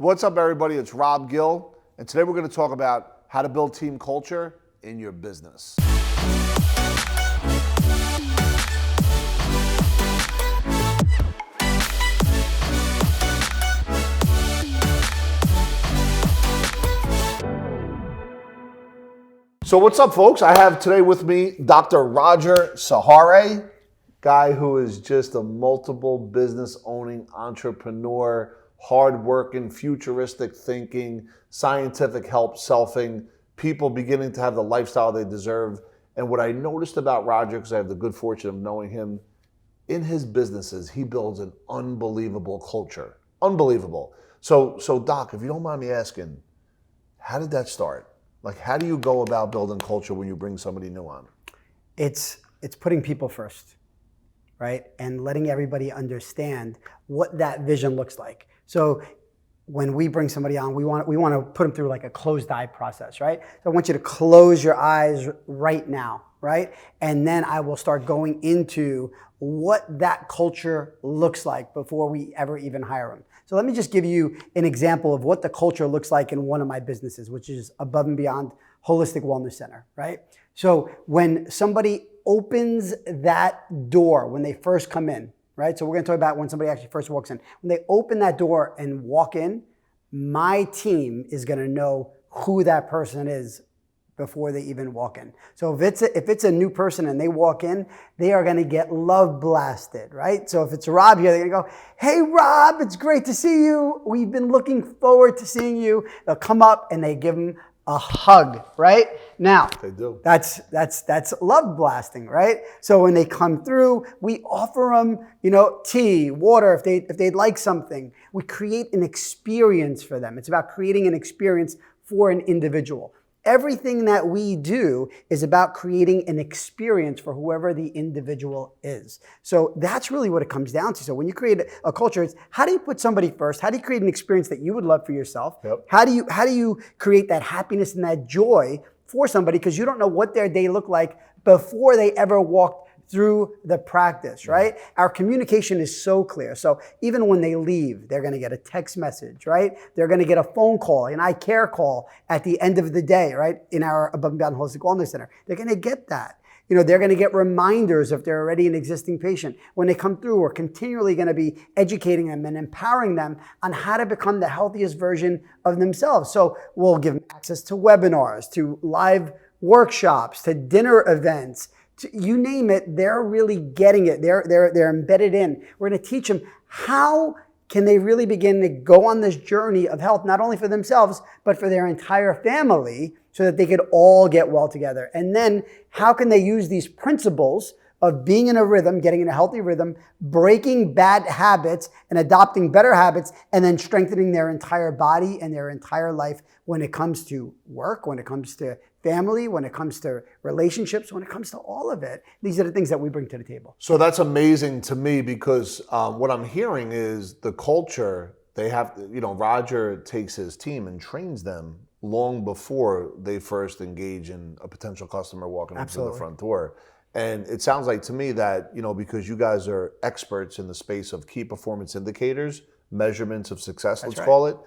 What's up, everybody? It's Rob Gill, and today we're going to talk about how to build team culture in your business. So what's up, folks? I have today with me Dr. Roger Sahoury, guy who is just a multiple business owning entrepreneur, hard-working, futuristic thinking, scientific help selfing, people beginning to have the lifestyle they deserve. And what I noticed about Roger, because I have the good fortune of knowing him, in his businesses, he builds an unbelievable culture. Unbelievable. So Doc, if you don't mind me asking, how did that start? Like, how do you go about building culture when you bring somebody new on? It's putting people first, right? And letting everybody understand what that vision looks like. So when we bring somebody on, we want to put them through like a closed eye process, right? So I want you to close your eyes right now, right? And then I will start going into what that culture looks like before we ever even hire them. So let me just give you an example of what the culture looks like in one of my businesses, which is Above and Beyond Holistic Wellness Center, right? So when somebody opens that door, when they first come in, right? So we're going to talk about when somebody actually first walks in. When they open that door and walk in, my team is going to know who that person is before they even walk in. So if it's a new person and they walk in, they are going to get love blasted, right? So if it's Rob here, they're going to go, "Hey Rob, it's great to see you. We've been looking forward to seeing you." They'll come up and they give them a hug, right? Now, They do. That's love blasting, right? So when they come through, we offer them, tea, water if they'd like something. We create an experience for them. It's about creating an experience for an individual. Everything that we do is about creating an experience for whoever the individual is. So that's really what it comes down to. So when you create a culture, it's how do you put somebody first? How do you create an experience that you would love for yourself? Yep. How do you create that happiness and that joy for somebody, because you don't know what their day looked like before they ever walked through the practice, right? Our communication is so clear. So even when they leave, they're going to get a text message, right? They're going to get a phone call, an I care call at the end of the day, right? In our Above and Beyond Holistic Wellness Center. They're going to get that. They're going to get reminders if they're already an existing patient. When they come through, we're continually going to be educating them and empowering them on how to become the healthiest version of themselves. So we'll give them access to webinars, to live workshops, to dinner events, you name it. They're really getting it. They're embedded in. We're going to teach them how can they really begin to go on this journey of health, not only for themselves, but for their entire family, so that they could all get well together. And then how can they use these principles of being in a rhythm, getting in a healthy rhythm, breaking bad habits and adopting better habits, and then strengthening their entire body and their entire life when it comes to work, when it comes to family, when it comes to relationships, when it comes to all of it. These are the things that we bring to the table. So that's amazing to me, because what I'm hearing is the culture, they have to, Roger takes his team and trains them long before they first engage in a potential customer walking into the front door. And it sounds like to me that, because you guys are experts in the space of key performance indicators, measurements of success, let's call it.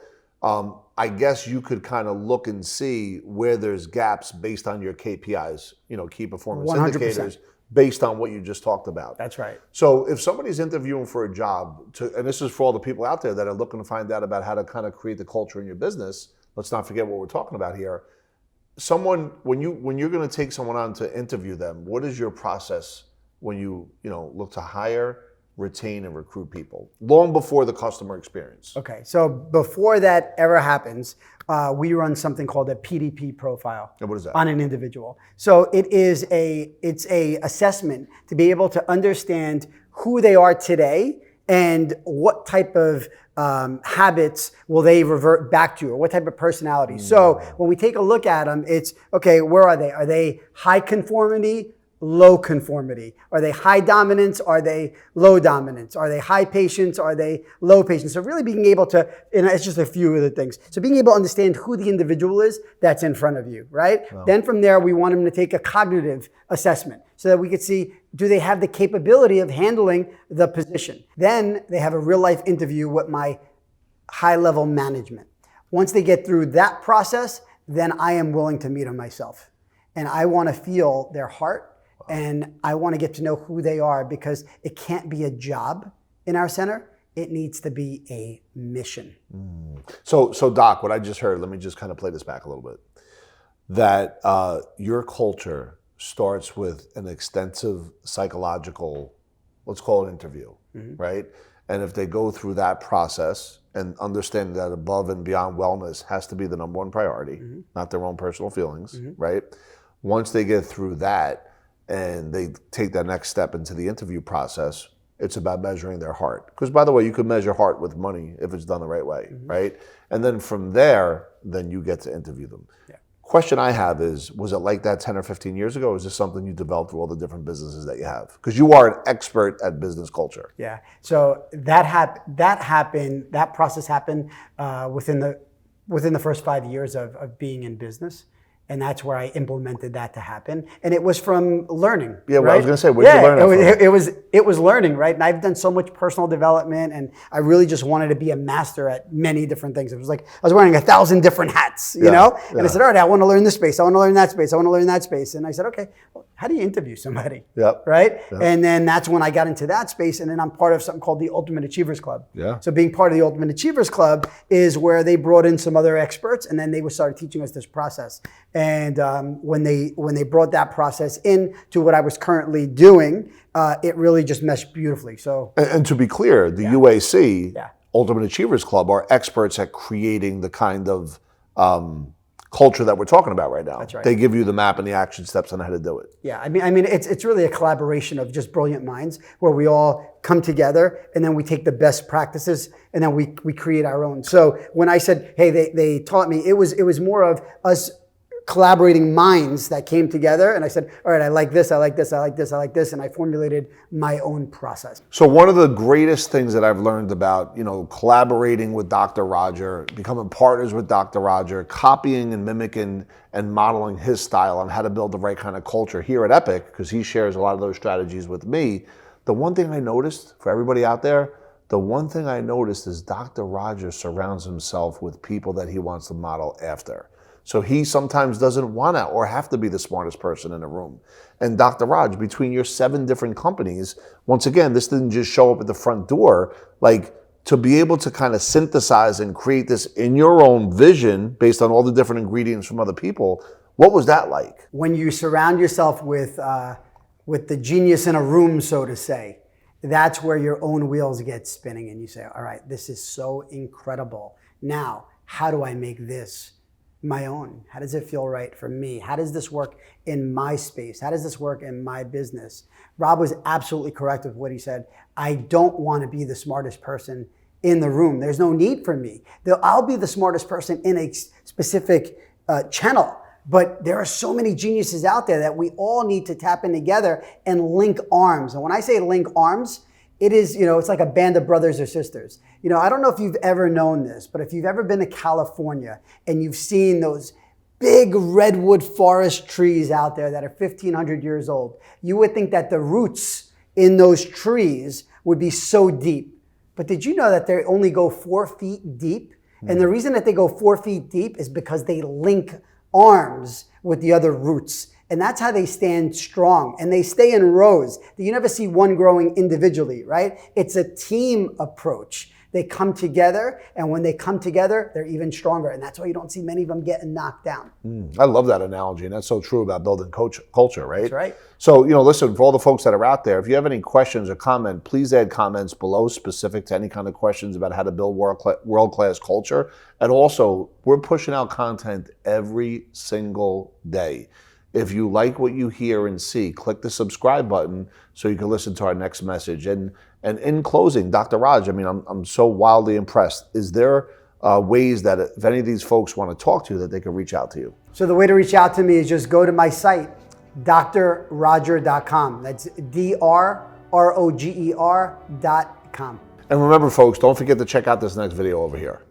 I guess you could kind of look and see where there's gaps based on your KPIs, key performance 100%. indicators, based on what you just talked about. That's right. So if somebody's interviewing for a job, and this is for all the people out there that are looking to find out about how to kind of create the culture in your business, let's not forget what we're talking about here. Someone, when you're going to take someone on to interview them, what is your process when you look to hire, retain, and recruit people long before the customer experience? Okay, so before that ever happens, we run something called a PDP profile. And what is that? On an individual. So it's a assessment to be able to understand who they are today and what type of habits will they revert back to, or what type of personality. So when we take a look at them, it's, okay, where are they? Are they high conformity, low conformity? Are they high dominance? Are they low dominance? Are they high patience? Are they low patience? So really being able to, and it's just a few of the things. So being able to understand who the individual is that's in front of you, right? Wow. Then from there, we want them to take a cognitive assessment so that we could see, do they have the capability of handling the position? Then they have a real life interview with my high-level management. Once they get through that process, then I am willing to meet them myself. And I want to feel their heart, and I want to get to know who they are, because it can't be a job in our center. It needs to be a mission. So Doc, what I just heard, let me just kind of play this back a little bit. That your culture starts with an extensive psychological, let's call it interview, right? And if they go through that process and understand that above and beyond wellness has to be the number one priority, not their own personal feelings, right? Once they get through that and they take that next step into the interview process, it's about measuring their heart. Because by the way, you could measure heart with money if it's done the right way, right? And then from there, then you get to interview them. Yeah. Question I have is, was it like that 10 or 15 years ago? Or is this something you developed through all the different businesses that you have? Because you are an expert at business culture. Yeah. So that process happened within the first 5 years of being in business. And that's where I implemented that to happen. And it was from learning. Yeah, right? well, I was going to say, where did you learn that from? It was learning, right? And I've done so much personal development, and I really just wanted to be a master at many different things. It was like I was wearing 1,000 different hats, you know? And I said, all right, I want to learn this space. I want to learn that space. I want to learn that space. And I said, okay, well, how do you interview somebody? Right? And then that's when I got into that space. And then I'm part of something called the Ultimate Achievers Club. Yeah. So being part of the Ultimate Achievers Club is where they brought in some other experts, and then they started teaching us this process. And when they brought that process in to what I was currently doing, it really just meshed beautifully. So, and to be clear, the UAC, Ultimate Achievers Club, are experts at creating the kind of culture that we're talking about right now. That's right. They give you the map and the action steps on how to do it. Yeah, I mean, it's really a collaboration of just brilliant minds where we all come together, and then we take the best practices, and then we create our own. So when I said, hey, they taught me, it was more of us collaborating minds that came together, and I said, all right, I like this, I like this, I like this, I like this, and I formulated my own process. So one of the greatest things that I've learned about, collaborating with Dr. Roger, becoming partners with Dr. Roger, copying and mimicking and modeling his style on how to build the right kind of culture here at Epic, because he shares a lot of those strategies with me. The one thing I noticed, for everybody out there, the one thing I noticed is Dr. Roger surrounds himself with people that he wants to model after. So he sometimes doesn't want to or have to be the smartest person in the room. And Dr. Raj, between your 7 different companies, once again, this didn't just show up at the front door. Like, to be able to kind of synthesize and create this in your own vision based on all the different ingredients from other people, what was that like? When you surround yourself with the genius in a room, so to say, that's where your own wheels get spinning, and you say, all right, this is so incredible. Now, how do I make this my own? How does it feel right for me? How does this work in my space? How does this work in my business? Rob was absolutely correct with what he said. I don't want to be the smartest person in the room. There's no need for me. I'll be the smartest person in a specific channel, but there are so many geniuses out there that we all need to tap in together and link arms. And when I say link arms, it is, it's like a band of brothers or sisters. I don't know if you've ever known this, but if you've ever been to California and you've seen those big redwood forest trees out there that are 1,500 years old, you would think that the roots in those trees would be so deep. But did you know that they only go 4 feet deep? And the reason that they go 4 feet deep is because they link arms with the other roots. And that's how they stand strong. And they stay in rows. You never see one growing individually, right? It's a team approach. They come together, and when they come together, they're even stronger. And that's why you don't see many of them getting knocked down. I love that analogy, and that's so true about building culture, right? That's right. So, listen, for all the folks that are out there, if you have any questions or comment, please add comments below specific to any kind of questions about how to build world-class culture. And also, we're pushing out content every single day. If you like what you hear and see, click the subscribe button so you can listen to our next message. And in closing, Dr. Raj, I'm so wildly impressed. Is there ways that if any of these folks want to talk to you, that they can reach out to you? So the way to reach out to me is just go to my site, drroger.com. That's drroger.com. And remember, folks, don't forget to check out this next video over here.